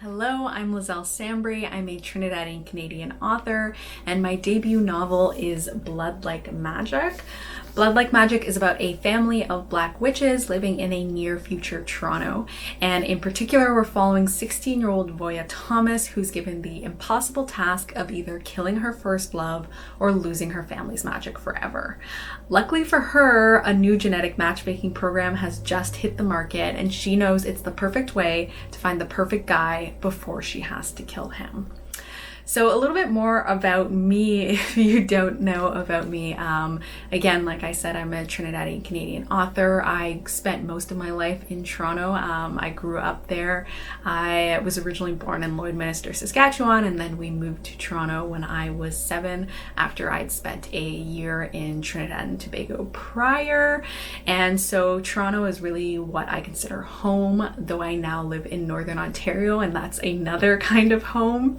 Hello, I'm Liselle Sambury. I'm a Trinidadian Canadian author, and my debut novel is Blood Like Magic. Blood Like Magic is about a family of black witches living in a near future Toronto. And in particular, we're following 16-year-old Voya Thomas, who's given the impossible task of either killing her first love or losing her family's magic forever. Luckily for her, a new genetic matchmaking program has just hit the market, and she knows it's the perfect way to find the perfect guy before she has to kill him. So a little bit more about me if you don't know about me. Again, like I said, I'm a Trinidadian Canadian author. I spent most of my life in Toronto. I grew up there. I was originally born in Lloydminster, Saskatchewan, and then we moved to Toronto when I was 7 after I'd spent a year in Trinidad and Tobago prior. And so Toronto is really what I consider home, though I now live in Northern Ontario, and that's another kind of home.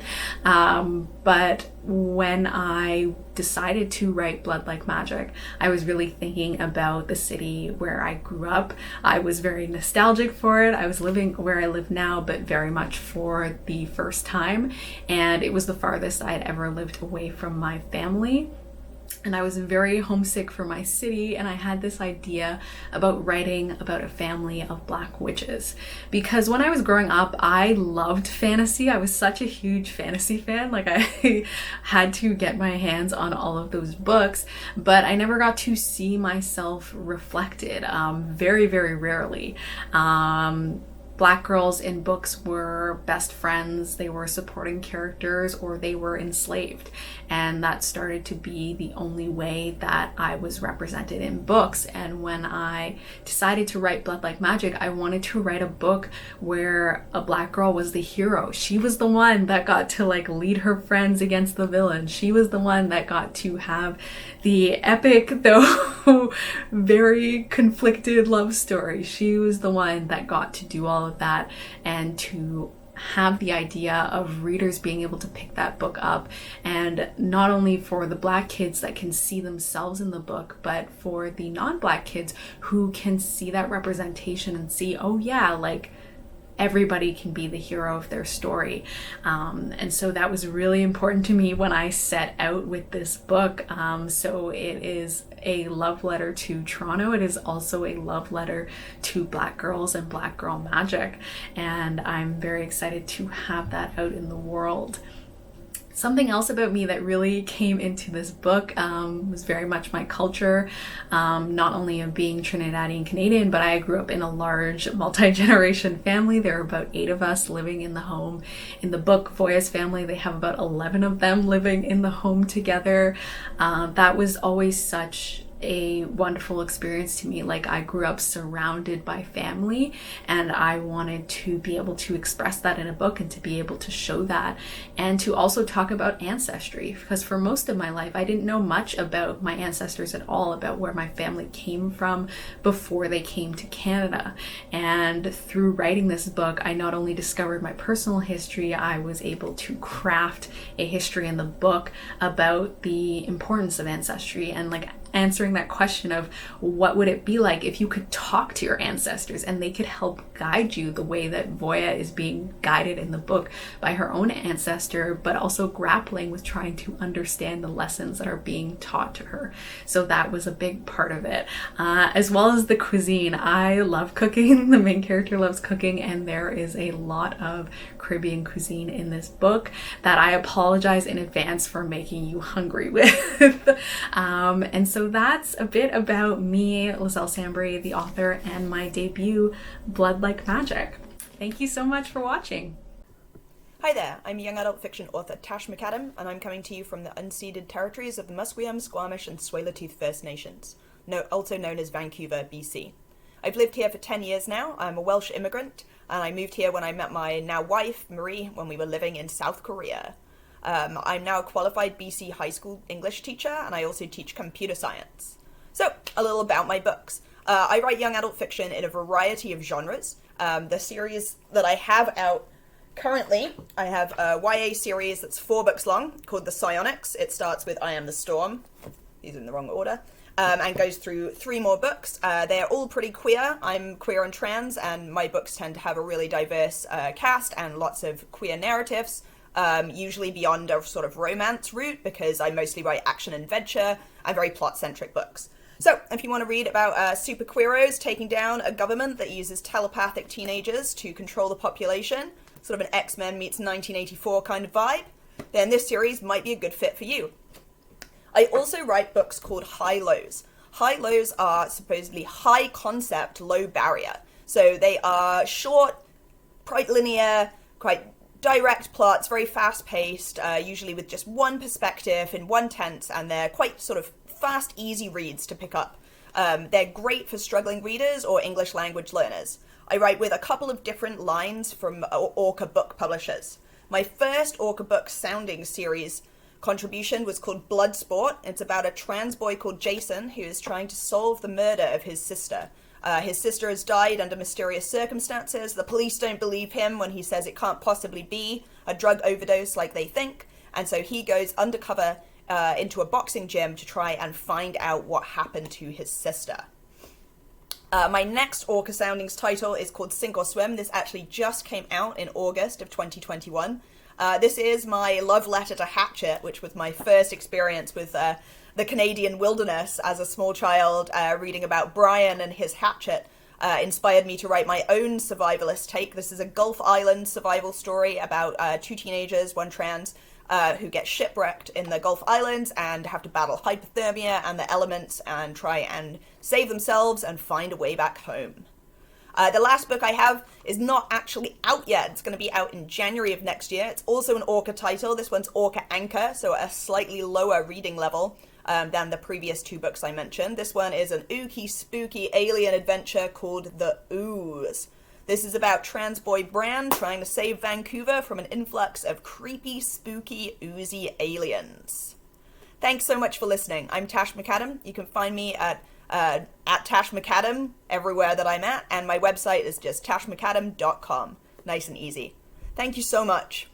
But when I decided to write Blood Like Magic, I was really thinking about the city where I grew up. I was very nostalgic for it. I was living where I live now, but very much for the first time. And it was the farthest I had ever lived away from my family. And I was very homesick for my city, and I had this idea about writing about a family of black witches. Because when I was growing up, I loved fantasy. I was such a huge fantasy fan. Like, I had to get my hands on all of those books, but I never got to see myself reflected, very, very rarely. Black girls in books were best friends, they were supporting characters, or they were enslaved. And that started to be the only way that I was represented in books. And when I decided to write Blood Like Magic, I wanted to write a book where a black girl was the hero. She was the one that got to lead her friends against the villain. She was the one that got to have the epic, though very conflicted love story. She was the one that got to do all of that and to have the idea of readers being able to pick that book up, and not only for the black kids that can see themselves in the book, but for the non-black kids who can see that representation and see, oh yeah, everybody can be the hero of their story. And so that was really important to me when I set out with this book. So it is a love letter to Toronto. It is also a love letter to black girls and black girl magic. And I'm very excited to have that out in the world. Something else about me that really came into this book was very much my culture, not only of being Trinidadian Canadian, but I grew up in a large multi-generation family. There are about 8 of us living in the home. In the book, Voya's family, they have about 11 of them living in the home together. That was always such a wonderful experience to me. I grew up surrounded by family, and I wanted to be able to express that in a book and to be able to show that, and to also talk about ancestry, because for most of my life I didn't know much about my ancestors at all, about where my family came from before they came to Canada. And through writing this book, I not only discovered my personal history, I was able to craft a history in the book about the importance of ancestry and answering that question of what would it be like if you could talk to your ancestors and they could help guide you the way that Voya is being guided in the book by her own ancestor, but also grappling with trying to understand the lessons that are being taught to her. So that was a big part of it, as well as the cuisine. I love cooking. The main character loves cooking, and there is a lot of Caribbean cuisine in this book that I apologize in advance for making you hungry with. And so that's a bit about me, Liselle Sambury, the author, and my debut, Blood Like Magic. Thank you so much for watching. Hi there, I'm young adult fiction author Tash McAdam, and I'm coming to you from the unceded territories of the Musqueam, Squamish, and Tsleil-Waututh First Nations, also known as Vancouver, BC. I've lived here for 10 years now. I'm a Welsh immigrant, and I moved here when I met my now wife, Marie, when we were living in South Korea. I'm now a qualified BC high school English teacher, and I also teach computer science. So, a little about my books. I write young adult fiction in a variety of genres. The series that I have out currently, I have a YA series that's 4 books long called The Psionics. It starts with I Am the Storm. These are in the wrong order. and goes through 3 more books. They're all pretty queer. I'm queer and trans, and my books tend to have a really diverse cast and lots of queer narratives, usually beyond a sort of romance route, because I mostly write action and adventure and very plot-centric books. So, if you want to read about super queeros taking down a government that uses telepathic teenagers to control the population, sort of an X-Men meets 1984 kind of vibe, then this series might be a good fit for you. I also write books called High Lows. High Lows are supposedly high concept, low barrier. So they are short, quite linear, quite direct plots, very fast paced, usually with just one perspective in one tense, and they're quite sort of fast, easy reads to pick up. They're great for struggling readers or English language learners. I write with a couple of different lines from Orca book publishers. My first Orca book sounding series contribution was called Bloodsport. It's about a trans boy called Jason who is trying to solve the murder of his sister. His sister has died under mysterious circumstances. The police don't believe him when he says it can't possibly be a drug overdose like they think. And so he goes undercover into a boxing gym to try and find out what happened to his sister. My next Orca Soundings title is called Sink or Swim. This actually just came out in August of 2021. This is my love letter to Hatchet, which was my first experience with the Canadian wilderness as a small child. Reading about Brian and his hatchet inspired me to write my own survivalist take. This is a Gulf Island survival story about 2 teenagers, one trans, who get shipwrecked in the Gulf Islands and have to battle hypothermia and the elements and try and save themselves and find a way back home. The last book I have is not actually out yet. It's going to be out in January of next year. It's also an Orca title. This one's Orca Anchor, so a slightly lower reading level than the previous 2 books I mentioned. This one is an ooky, spooky alien adventure called The Ooze. This is about trans boy Bran trying to save Vancouver from an influx of creepy, spooky, oozy aliens. Thanks so much for listening. I'm Tash McAdam. You can find me at Tash McAdam everywhere that I'm at, and my website is just tashmcadam.com. Nice and easy. Thank you so much.